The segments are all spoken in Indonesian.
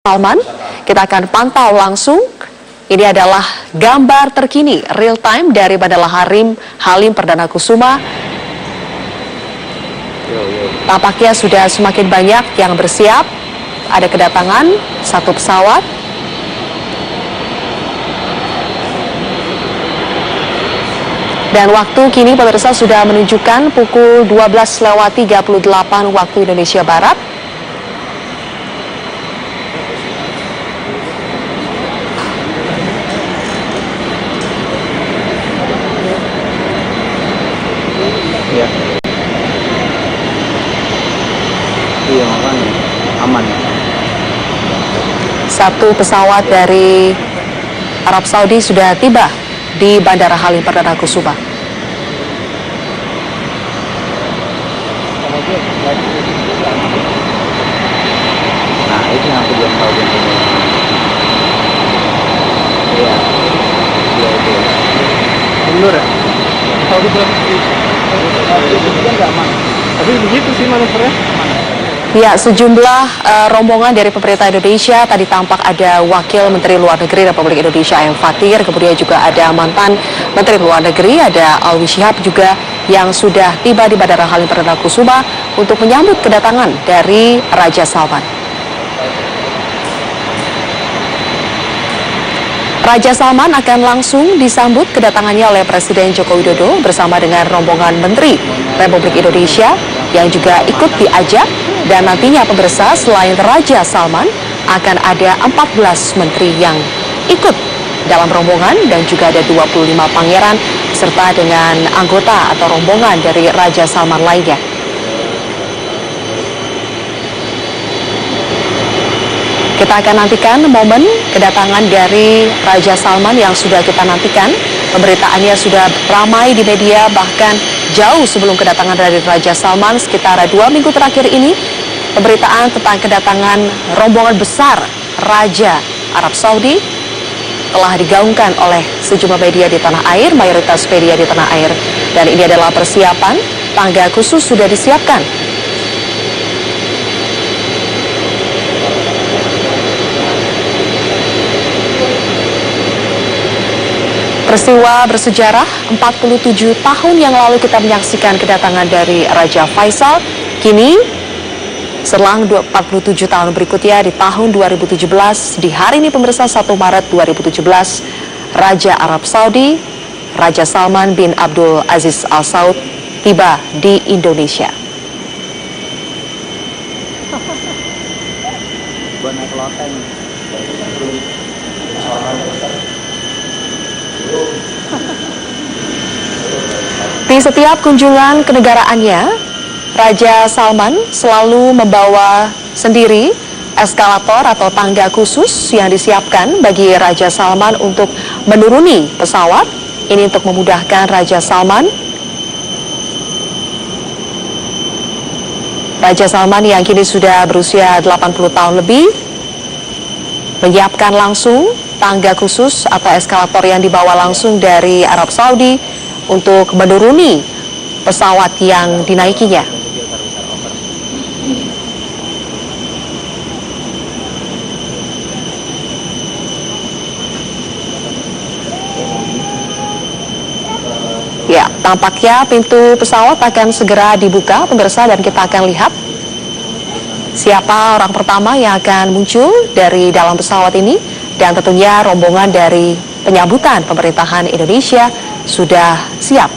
Salman, kita akan pantau langsung. Ini adalah gambar terkini real time dari Bandara Halim Perdana Kusuma. Tampaknya sudah semakin banyak yang bersiap. Ada kedatangan satu pesawat. Dan waktu kini pemirsa sudah menunjukkan pukul 12:38 waktu Indonesia Barat. Iya. Iya, makanya aman. Satu pesawat dari Arab Saudi sudah tiba di Bandara Halim Perdana Kusuma. Nah, itu yang aku belum tahu bentuknya. Iya. Iya itu. Mundur ya? Saudi berapa sih? Nggak aman. Tapi begitu sih manuvernya. Ya, sejumlah rombongan dari pemerintah Indonesia. Tadi tampak ada Wakil Menteri Luar Negeri Republik Indonesia M. Fathir, kemudian juga ada mantan Menteri Luar Negeri, ada Alwi Syihab juga yang sudah tiba di Bandara Halim Perdana Kusuma untuk menyambut kedatangan dari Raja Salman. Raja Salman akan langsung disambut kedatangannya oleh Presiden Joko Widodo bersama dengan rombongan Menteri Republik Indonesia yang juga ikut diajak. Dan nantinya pemirsa, selain Raja Salman akan ada 14 menteri yang ikut dalam rombongan dan juga ada 25 pangeran serta dengan anggota atau rombongan dari Raja Salman lainnya. Kita akan nantikan momen kedatangan dari Raja Salman yang sudah kita nantikan. Pemberitaannya sudah ramai di media, bahkan jauh sebelum kedatangan dari Raja Salman, sekitar 2 minggu terakhir ini, pemberitaan tentang kedatangan rombongan besar Raja Arab Saudi telah digaungkan oleh sejumlah media di tanah air, mayoritas media di tanah air. Dan ini adalah persiapan, tangga khusus sudah disiapkan. Peristiwa bersejarah 47 tahun yang lalu kita menyaksikan kedatangan dari Raja Faisal. Kini selang 47 tahun berikutnya di tahun 2017, di hari ini pemirsa 1 Maret 2017, Raja Arab Saudi, Raja Salman bin Abdul Aziz Al Saud tiba di Indonesia. Di setiap kunjungan kenegaraannya, Raja Salman selalu membawa sendiri eskalator atau tangga khusus yang disiapkan bagi Raja Salman untuk menuruni pesawat. Ini untuk memudahkan Raja Salman. Raja Salman yang kini sudah berusia 80 tahun lebih menyiapkan langsung tangga khusus atau eskalator yang dibawa langsung dari Arab Saudi untuk menuruni pesawat yang dinaikinya. Ya, tampaknya pintu pesawat akan segera dibuka, pemirsa, dan kita akan lihat siapa orang pertama yang akan muncul dari dalam pesawat ini. Dan tentunya rombongan dari penyambutan pemerintahan Indonesia sudah siap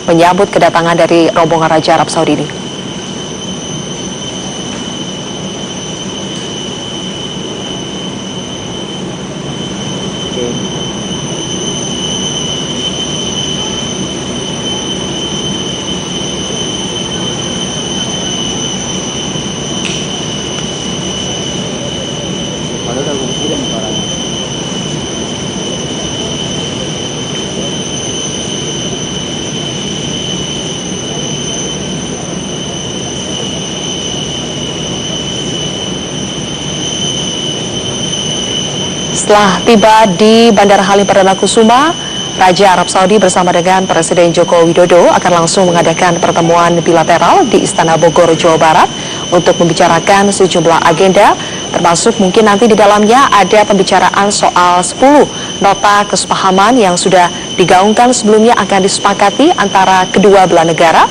menyambut kedatangan dari rombongan Raja Arab Saudi ini. Setelah tiba di Bandara Halim Perdana Kusuma, Raja Arab Saudi bersama dengan Presiden Joko Widodo akan langsung mengadakan pertemuan bilateral di Istana Bogor, Jawa Barat untuk membicarakan sejumlah agenda Termasuk mungkin nanti di dalamnya ada pembicaraan soal 10 nota kesepahaman yang sudah digaungkan sebelumnya akan disepakati antara kedua belah negara.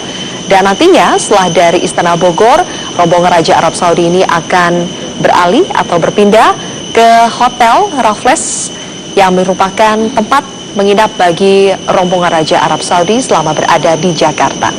Dan nantinya setelah dari Istana Bogor, rombongan Raja Arab Saudi ini akan beralih atau berpindah ke Hotel Raffles yang merupakan tempat menginap bagi rombongan Raja Arab Saudi selama berada di Jakarta.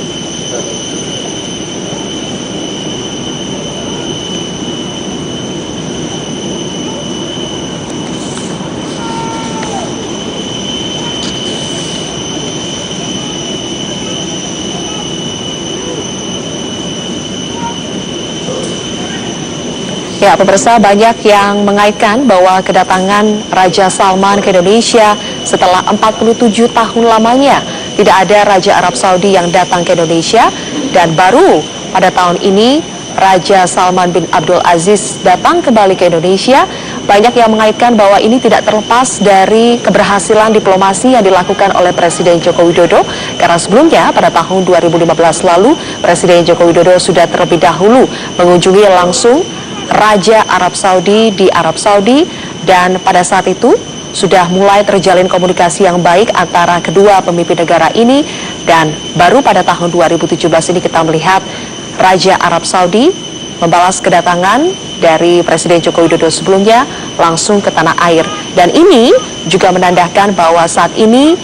Ya, pemirsa, banyak yang mengaitkan bahwa kedatangan Raja Salman ke Indonesia setelah 47 tahun lamanya. Tidak ada Raja Arab Saudi yang datang ke Indonesia, dan baru pada tahun ini Raja Salman bin Abdul Aziz datang kembali ke Indonesia. Banyak yang mengaitkan bahwa ini tidak terlepas dari keberhasilan diplomasi yang dilakukan oleh Presiden Joko Widodo, karena sebelumnya pada tahun 2015 lalu Presiden Joko Widodo sudah terlebih dahulu mengunjungi langsung Raja Arab Saudi di Arab Saudi, dan pada saat itu sudah mulai terjalin komunikasi yang baik antara kedua pemimpin negara ini. Dan baru pada tahun 2017 ini kita melihat Raja Arab Saudi membalas kedatangan dari Presiden Joko Widodo sebelumnya langsung ke tanah air. Dan ini juga menandakan bahwa saat ini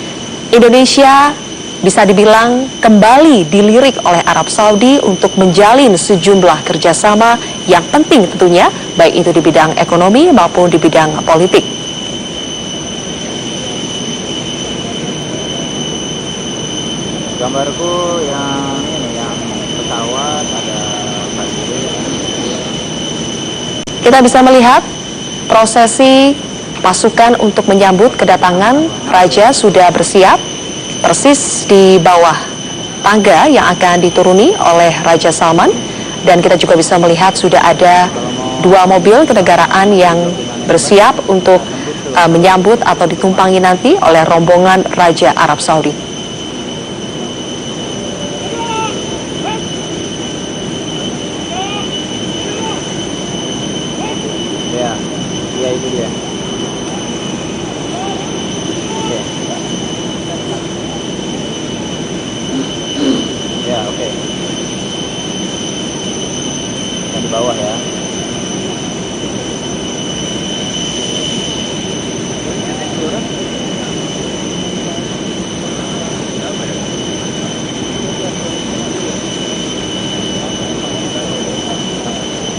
Indonesia bisa dibilang kembali dilirik oleh Arab Saudi untuk menjalin sejumlah kerjasama yang penting tentunya, baik itu di bidang ekonomi maupun di bidang politik. Gambarku yang ini, yang pesawat ada prajurit. Kita bisa melihat prosesi pasukan untuk menyambut kedatangan Raja sudah bersiap persis di bawah tangga yang akan dituruni oleh Raja Salman. Dan kita juga bisa melihat sudah ada 2 mobil kenegaraan yang bersiap untuk menyambut atau ditumpangi nanti oleh rombongan Raja Arab Saudi. Ya, ya itu dia. Ya, oke. Yang di bawah ya.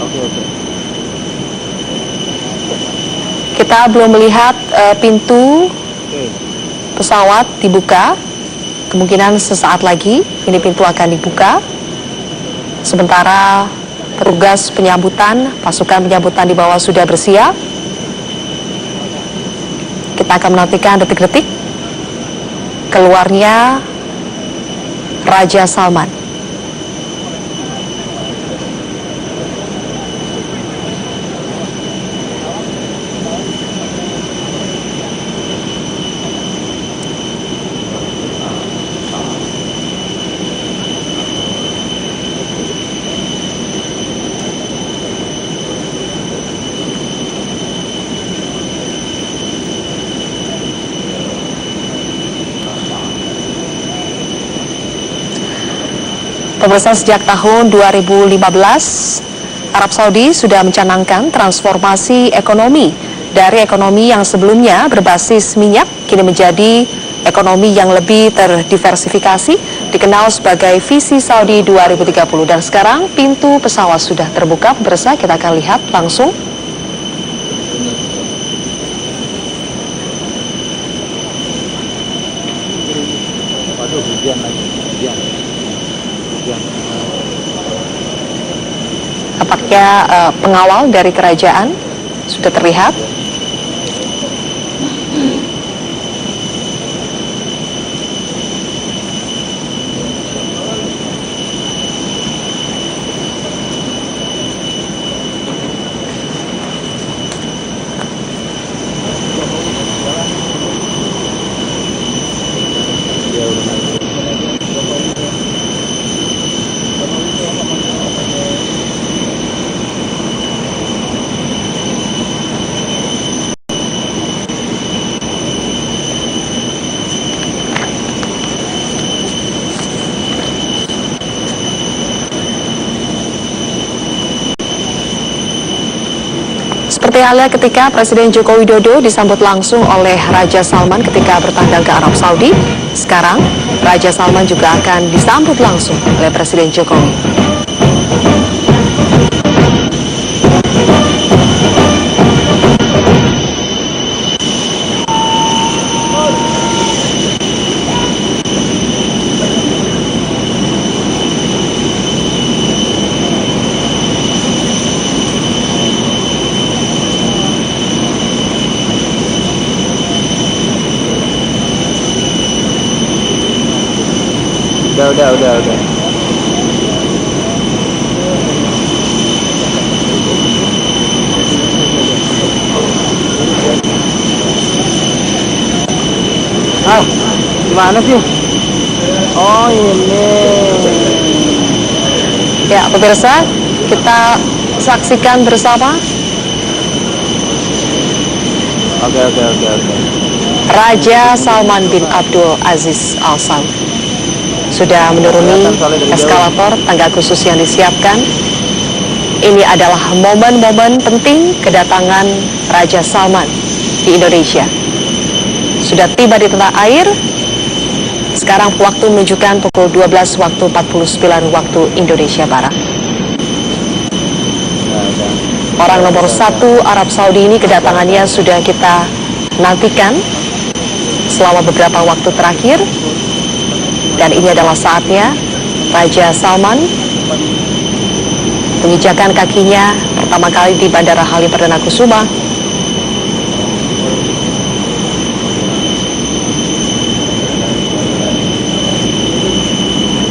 Oke. Kita belum melihat pintu Oke. pesawat dibuka. Kemungkinan sesaat lagi ini pintu akan dibuka. Sementara petugas penyambutan, pasukan penyambutan di bawah sudah bersiap. Kita akan menantikan detik-detik keluarnya Raja Salman. Pemirsa, sejak tahun 2015, Arab Saudi sudah mencanangkan transformasi ekonomi dari ekonomi yang sebelumnya berbasis minyak, kini menjadi ekonomi yang lebih terdiversifikasi, dikenal sebagai Visi Saudi 2030. Dan sekarang pintu pesawat sudah terbuka, pemirsa, kita akan lihat langsung. Waduh, hujan lagi. Hujan. Tampaknya pengawal dari kerajaan sudah terlihat. Seperti halnya ketika Presiden Joko Widodo disambut langsung oleh Raja Salman ketika bertandang ke Arab Saudi, sekarang Raja Salman juga akan disambut langsung oleh Presiden Jokowi. Udah. Gimana sih? Oh ini. Ya, pemirsa, kita saksikan bersama Oke. Raja Salman bin Abdul Aziz Al Saud sudah menuruni eskalator tangga khusus yang disiapkan. Ini adalah momen-momen penting kedatangan Raja Salman di Indonesia. Sudah tiba di tanah air. Sekarang waktu menunjukkan pukul 12 waktu 49 waktu Indonesia Barat. Orang nomor 1 Arab Saudi ini kedatangannya sudah kita nantikan selama beberapa waktu terakhir. Dan ini adalah saatnya Raja Salman menginjakan kakinya pertama kali di Bandara Halim Perdana Kusuma.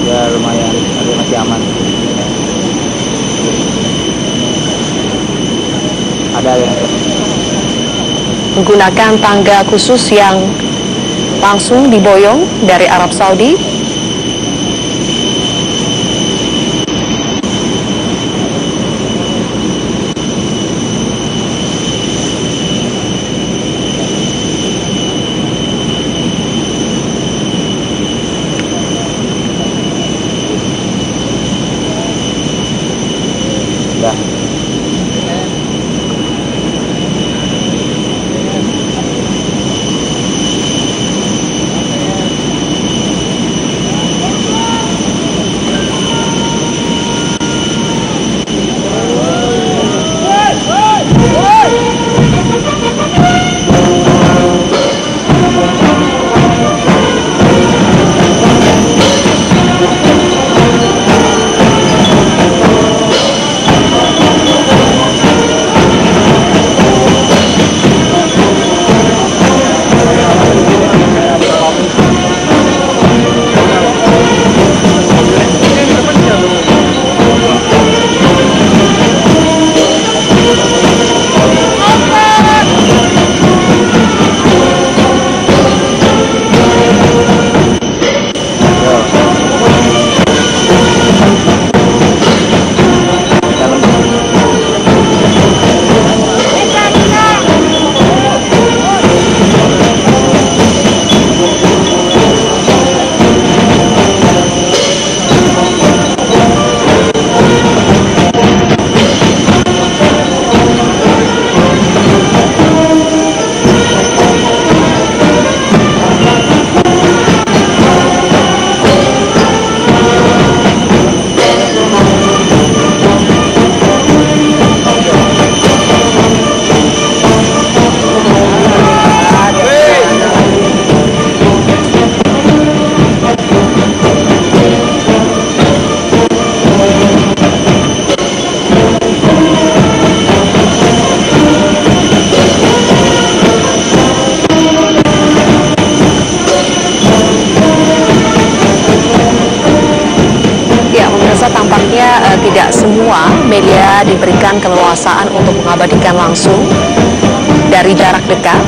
Ya lumayan, masih aman. Ada yang Menggunakan tangga khusus yang langsung diboyong dari Arab Saudi. udah. Tampaknya tidak semua media diberikan keleluasaan untuk mengabadikan langsung dari jarak dekat.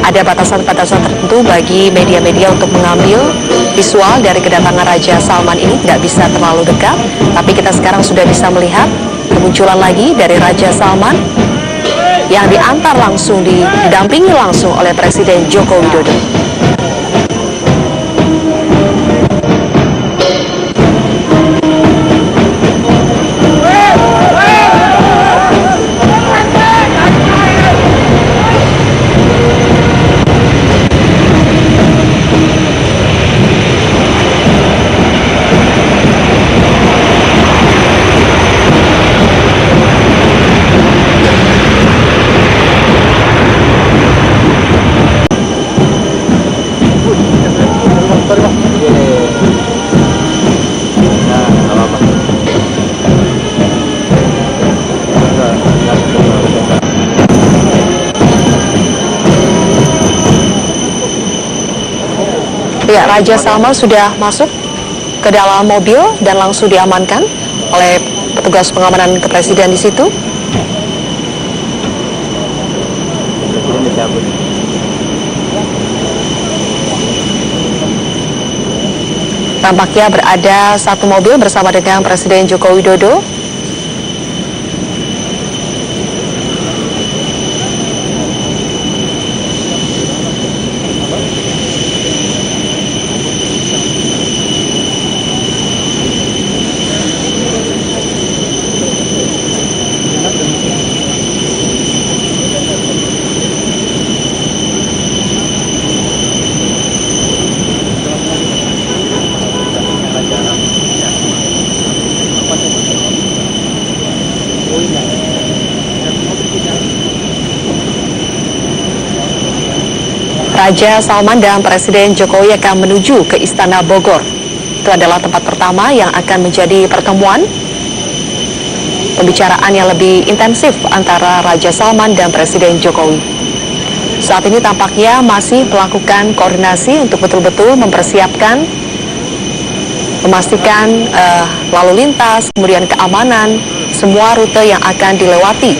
Ada batasan-batasan tertentu bagi media-media untuk mengambil visual dari kedatangan Raja Salman ini, nggak bisa terlalu dekat. Tapi kita sekarang sudah bisa melihat kemunculan lagi dari Raja Salman yang diantar langsung, didampingi langsung oleh Presiden Joko Widodo. Raja Salman sudah masuk ke dalam mobil dan langsung diamankan oleh petugas pengamanan kepresiden di situ. Presiden dicabut. Tampaknya berada satu mobil bersama dengan Presiden Joko Widodo. Raja Salman dan Presiden Jokowi akan menuju ke Istana Bogor. Itu adalah tempat pertama yang akan menjadi pertemuan pembicaraan yang lebih intensif antara Raja Salman dan Presiden Jokowi. Saat ini tampaknya masih melakukan koordinasi untuk betul-betul mempersiapkan, memastikan lalu lintas, kemudian keamanan, semua rute yang akan dilewati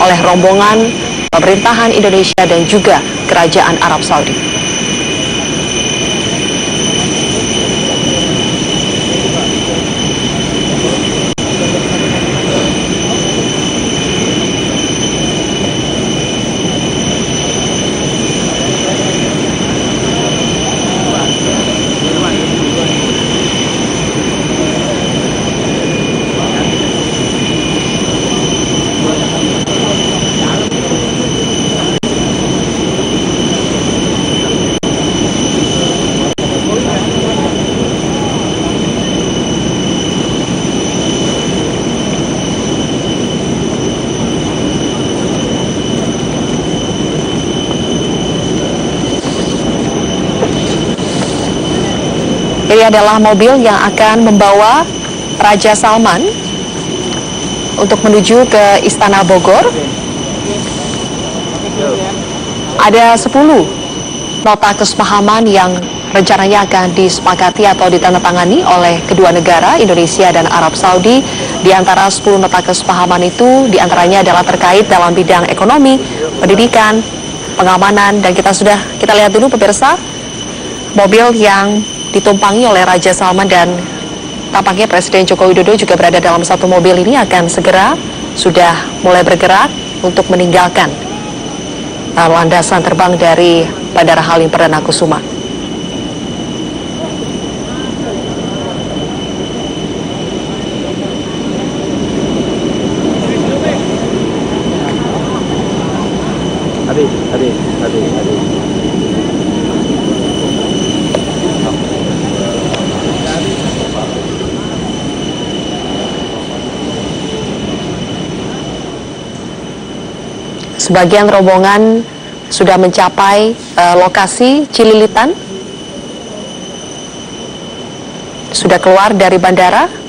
oleh rombongan pemerintahan Indonesia dan juga Kerajaan Arab Saudi. Ini adalah mobil yang akan membawa Raja Salman untuk menuju ke Istana Bogor. Ada 10 nota kesepahaman yang rencananya akan disepakati atau ditandatangani oleh kedua negara, Indonesia dan Arab Saudi. Di antara 10 nota kesepahaman itu, diantaranya adalah terkait dalam bidang ekonomi, pendidikan, pengamanan, dan kita lihat dulu pemirsa, mobil yang ditumpangi oleh Raja Salman dan tampaknya Presiden Joko Widodo juga berada dalam satu mobil ini akan segera sudah mulai bergerak untuk meninggalkan landasan terbang dari Bandara Halim Perdana Kusuma. Habis. Sebagian rombongan sudah mencapai lokasi Cililitan, sudah keluar dari bandara.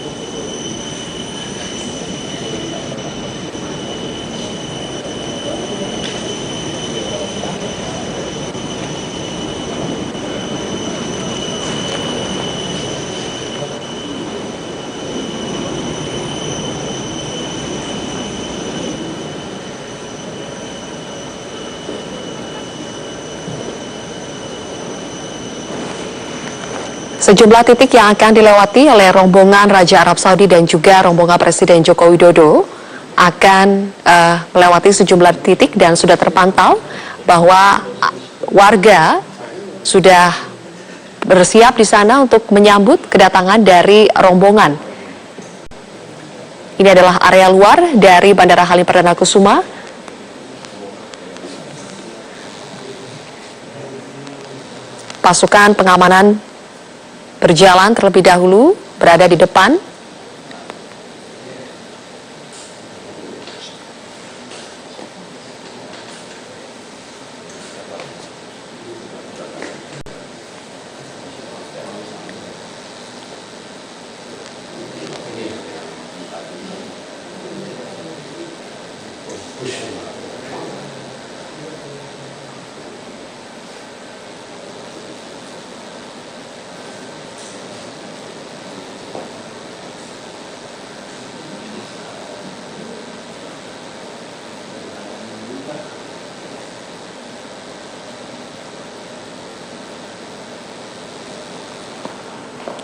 Sejumlah titik yang akan dilewati oleh rombongan Raja Arab Saudi dan juga rombongan Presiden Joko Widodo akan melewati sejumlah titik dan sudah terpantau bahwa warga sudah bersiap di sana untuk menyambut kedatangan dari rombongan. Ini adalah area luar dari Bandara Halim Perdana Kusuma. Pasukan pengamanan berjalan terlebih dahulu, berada di depan.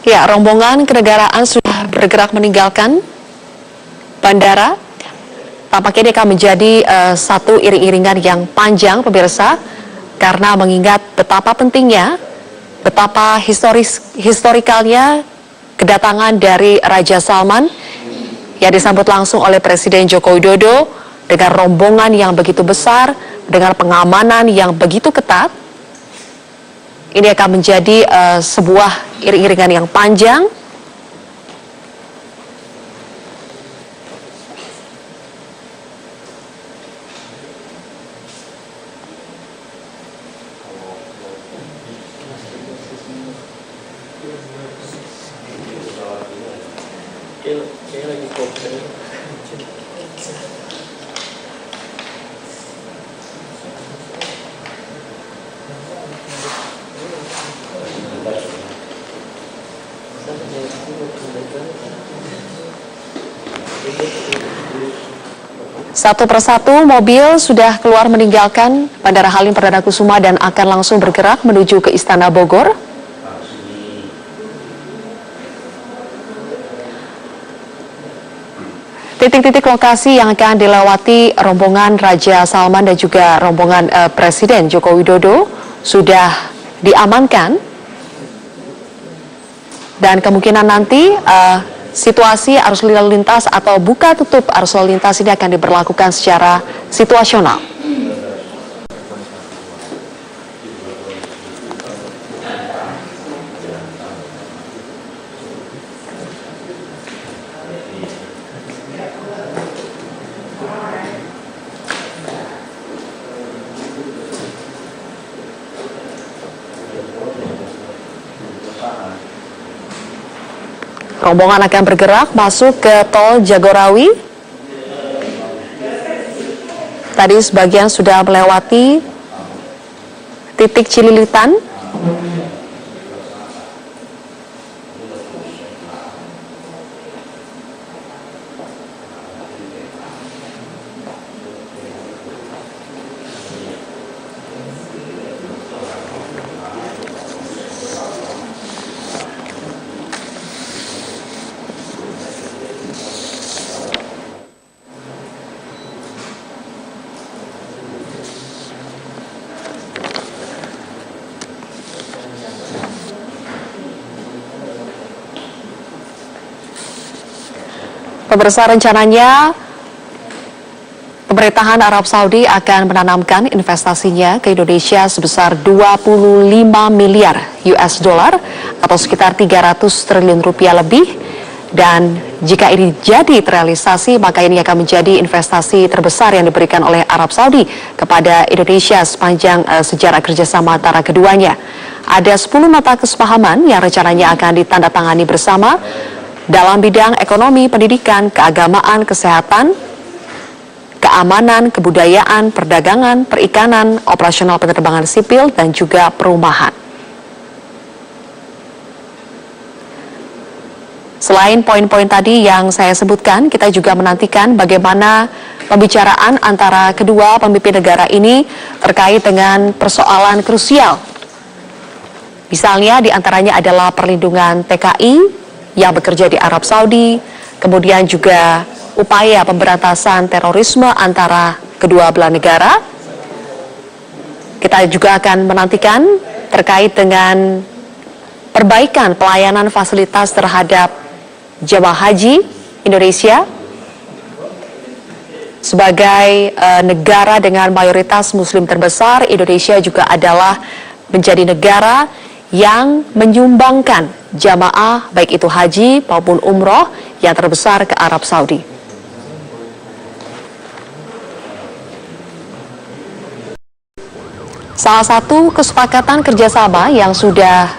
Ya, rombongan kenegaraan sudah bergerak meninggalkan bandara. Tampaknya ini akan menjadi satu iring-iringan yang panjang, pemirsa, karena mengingat betapa pentingnya, betapa historikalnya kedatangan dari Raja Salman yang disambut langsung oleh Presiden Joko Widodo dengan rombongan yang begitu besar, dengan pengamanan yang begitu ketat. Ini akan menjadi sebuah iring-iringan yang panjang. Satu persatu mobil sudah keluar meninggalkan Bandara Halim Perdana Kusuma dan akan langsung bergerak menuju ke Istana Bogor. Titik-titik lokasi yang akan dilewati rombongan Raja Salman dan juga rombongan Presiden Joko Widodo sudah diamankan. Dan kemungkinan nanti situasi arus lalu lintas atau buka tutup arus lalu lintas ini akan diberlakukan secara situasional. Rombongan akan bergerak masuk ke tol Jagorawi. Tadi sebagian sudah melewati titik Cililitan. Pemirsa, rencananya pemerintahan Arab Saudi akan menanamkan investasinya ke Indonesia sebesar 25 miliar US dollar atau sekitar 300 triliun rupiah lebih. Dan jika ini jadi terrealisasi, maka ini akan menjadi investasi terbesar yang diberikan oleh Arab Saudi kepada Indonesia sepanjang sejarah kerjasama antara keduanya. Ada 10 nota kesepahaman yang rencananya akan ditandatangani bersama dalam bidang ekonomi, pendidikan, keagamaan, kesehatan, keamanan, kebudayaan, perdagangan, perikanan, operasional penerbangan sipil, dan juga perumahan. Selain poin-poin tadi yang saya sebutkan, kita juga menantikan bagaimana pembicaraan antara kedua pemimpin negara ini terkait dengan persoalan krusial. Misalnya diantaranya adalah perlindungan TKI yang bekerja di Arab Saudi, kemudian juga upaya pemberantasan terorisme antara kedua belah negara. Kita juga akan menantikan terkait dengan perbaikan pelayanan fasilitas terhadap jemaah haji Indonesia. Sebagai negara dengan mayoritas muslim terbesar, Indonesia juga adalah menjadi negara yang menyumbangkan jamaah baik itu haji maupun umroh yang terbesar ke Arab Saudi. Salah satu kesepakatan kerjasama yang sudah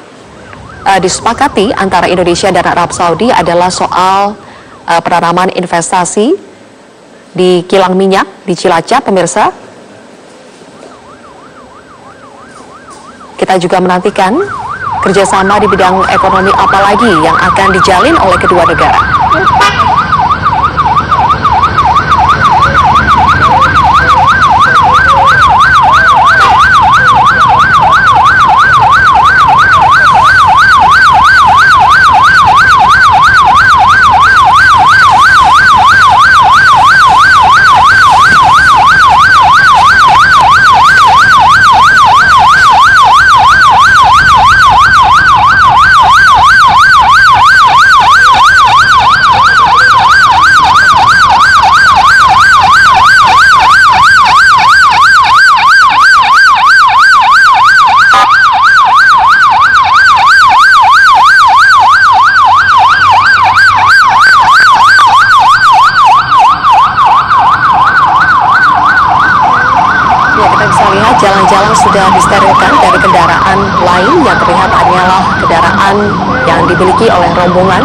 disepakati antara Indonesia dan Arab Saudi adalah soal penanaman investasi di kilang minyak di Cilacap, pemirsa. Kita juga menantikan kerjasama di bidang ekonomi apa lagi yang akan dijalin oleh kedua negara. kita bisa lihat jalan-jalan sudah disterilkan dari kendaraan lain yang terlihat hanyalah kendaraan yang dimiliki oleh rombongan,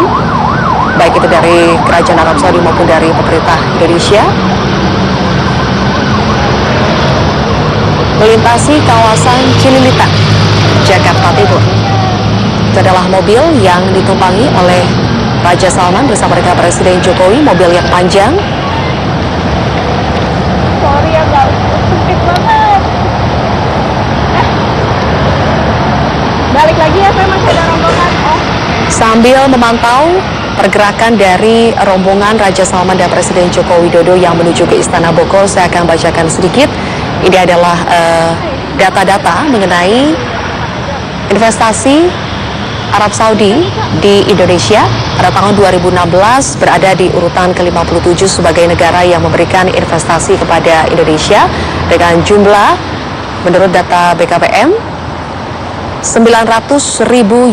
baik itu dari Kerajaan Arab Saudi maupun dari pemerintah Indonesia. Melintasi kawasan Cililitan, Jakarta Timur. Itu adalah mobil yang ditumpangi oleh Raja Salman bersama dengan Presiden Jokowi, mobil yang panjang. Sorry ya guys, sempit banget. Balik lagi ya, saya masih ada rombongan. Sambil memantau pergerakan dari rombongan Raja Salman dan Presiden Joko Widodo yang menuju ke Istana Bogor, saya akan bacakan sedikit. Ini adalah data-data mengenai investasi Arab Saudi di Indonesia pada tahun 2016 berada di urutan ke-57 sebagai negara yang memberikan investasi kepada Indonesia dengan jumlah menurut data BKPM 900.000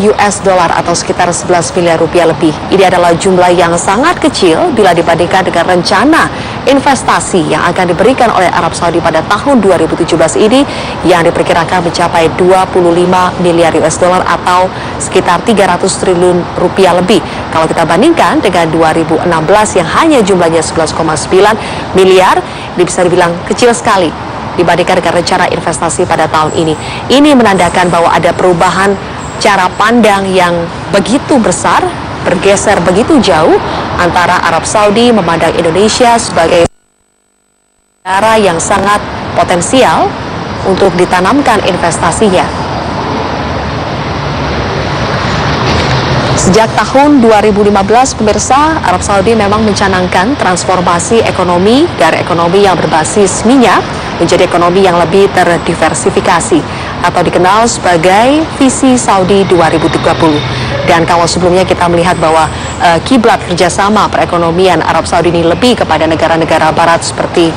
US dollar atau sekitar 11 miliar rupiah lebih. Ini adalah jumlah yang sangat kecil bila dibandingkan dengan rencana investasi yang akan diberikan oleh Arab Saudi pada tahun 2017 ini yang diperkirakan mencapai 25 miliar US dollar atau sekitar 300 triliun rupiah lebih. Kalau kita bandingkan dengan 2016 yang hanya jumlahnya 11,9 miliar, ini bisa dibilang kecil sekali dibandingkan dengan rencana investasi pada tahun ini. Ini menandakan bahwa ada perubahan cara pandang yang begitu besar, bergeser begitu jauh antara Arab Saudi memandang Indonesia sebagai negara yang sangat potensial untuk ditanamkan investasinya. Sejak tahun 2015, pemirsa, Arab Saudi memang mencanangkan transformasi ekonomi dari ekonomi yang berbasis minyak menjadi ekonomi yang lebih terdiversifikasi atau dikenal sebagai Visi Saudi 2030. Dan kalau sebelumnya kita melihat bahwa kiblat kerjasama perekonomian Arab Saudi ini lebih kepada negara-negara barat seperti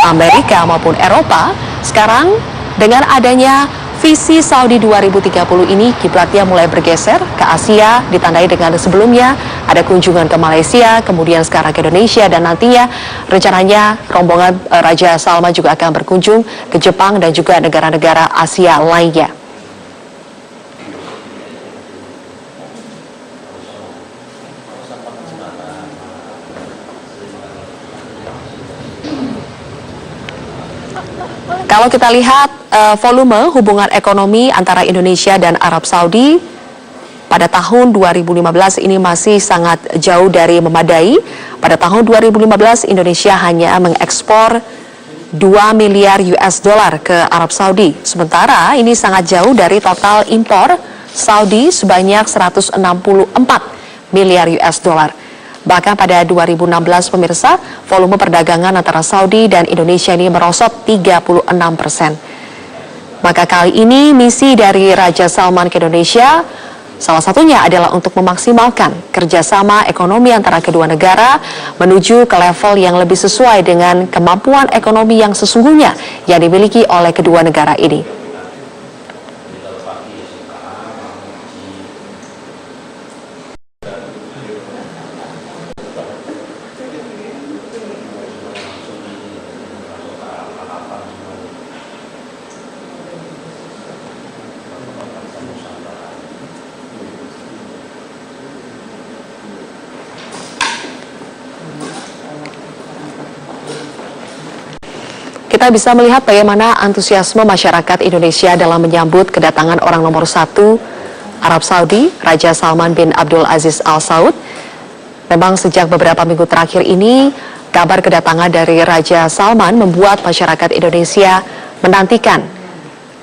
Amerika maupun Eropa, sekarang dengan adanya Visi Saudi 2030 ini kiblatnya mulai bergeser ke Asia, ditandai dengan sebelumnya ada kunjungan ke Malaysia, kemudian sekarang ke Indonesia, dan nantinya rencananya rombongan Raja Salman juga akan berkunjung ke Jepang dan juga negara-negara Asia lainnya. Kalau kita lihat volume hubungan ekonomi antara Indonesia dan Arab Saudi pada tahun 2015 ini masih sangat jauh dari memadai. Pada tahun 2015 Indonesia hanya mengekspor 2 miliar US dollar ke Arab Saudi. Sementara ini sangat jauh dari total impor Saudi sebanyak 164 miliar US dollar. Bahkan pada 2016, pemirsa, volume perdagangan antara Saudi dan Indonesia ini merosot 36%. Maka kali ini misi dari Raja Salman ke Indonesia salah satunya adalah untuk memaksimalkan kerjasama ekonomi antara kedua negara menuju ke level yang lebih sesuai dengan kemampuan ekonomi yang sesungguhnya yang dimiliki oleh kedua negara ini. Kita bisa melihat bagaimana antusiasme masyarakat Indonesia dalam menyambut kedatangan orang nomor 1 Arab Saudi, Raja Salman bin Abdul Aziz Al Saud. Memang sejak beberapa minggu terakhir ini, kabar kedatangan dari Raja Salman membuat masyarakat Indonesia menantikan,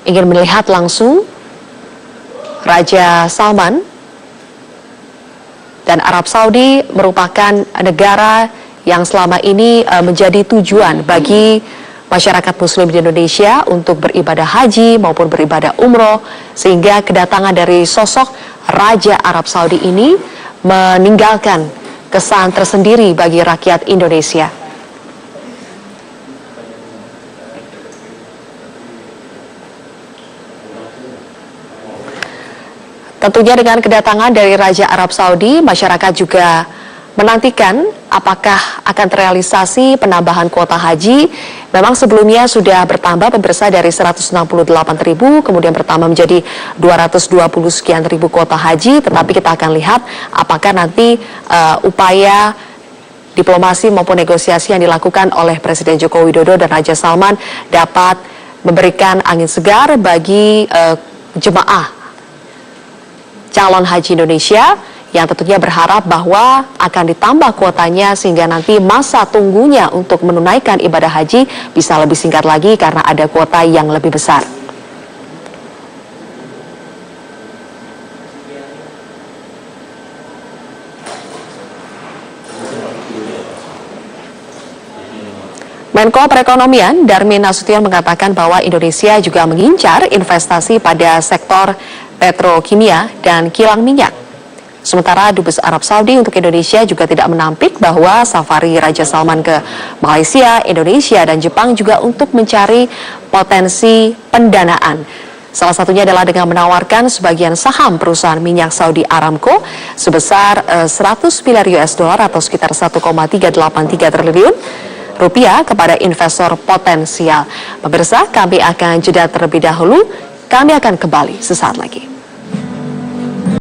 ingin melihat langsung Raja Salman. Dan Arab Saudi merupakan negara yang selama ini menjadi tujuan bagi masyarakat muslim di Indonesia untuk beribadah haji maupun beribadah umroh, sehingga kedatangan dari sosok Raja Arab Saudi ini meninggalkan kesan tersendiri bagi rakyat Indonesia. Tentunya dengan kedatangan dari Raja Arab Saudi, masyarakat juga menantikan apakah akan terrealisasi penambahan kuota haji. Memang sebelumnya sudah bertambah pemirsa dari 168.000 kemudian bertambah menjadi 220 sekian ribu kuota haji, tetapi kita akan lihat apakah nanti upaya diplomasi maupun negosiasi yang dilakukan oleh Presiden Joko Widodo dan Raja Salman dapat memberikan angin segar bagi jemaah calon haji Indonesia yang tentunya berharap bahwa akan ditambah kuotanya sehingga nanti masa tunggunya untuk menunaikan ibadah haji bisa lebih singkat lagi karena ada kuota yang lebih besar. Menko Perekonomian Darmin Nasution mengatakan bahwa Indonesia juga mengincar investasi pada sektor petrokimia dan kilang minyak. Sementara Dubes Arab Saudi untuk Indonesia juga tidak menampik bahwa safari Raja Salman ke Malaysia, Indonesia, dan Jepang juga untuk mencari potensi pendanaan. Salah satunya adalah dengan menawarkan sebagian saham perusahaan minyak Saudi Aramco sebesar 100 miliar US dollar atau sekitar 1,383 triliun rupiah kepada investor potensial. Pemirsa, kami akan jeda terlebih dahulu. Kami akan kembali sesaat lagi.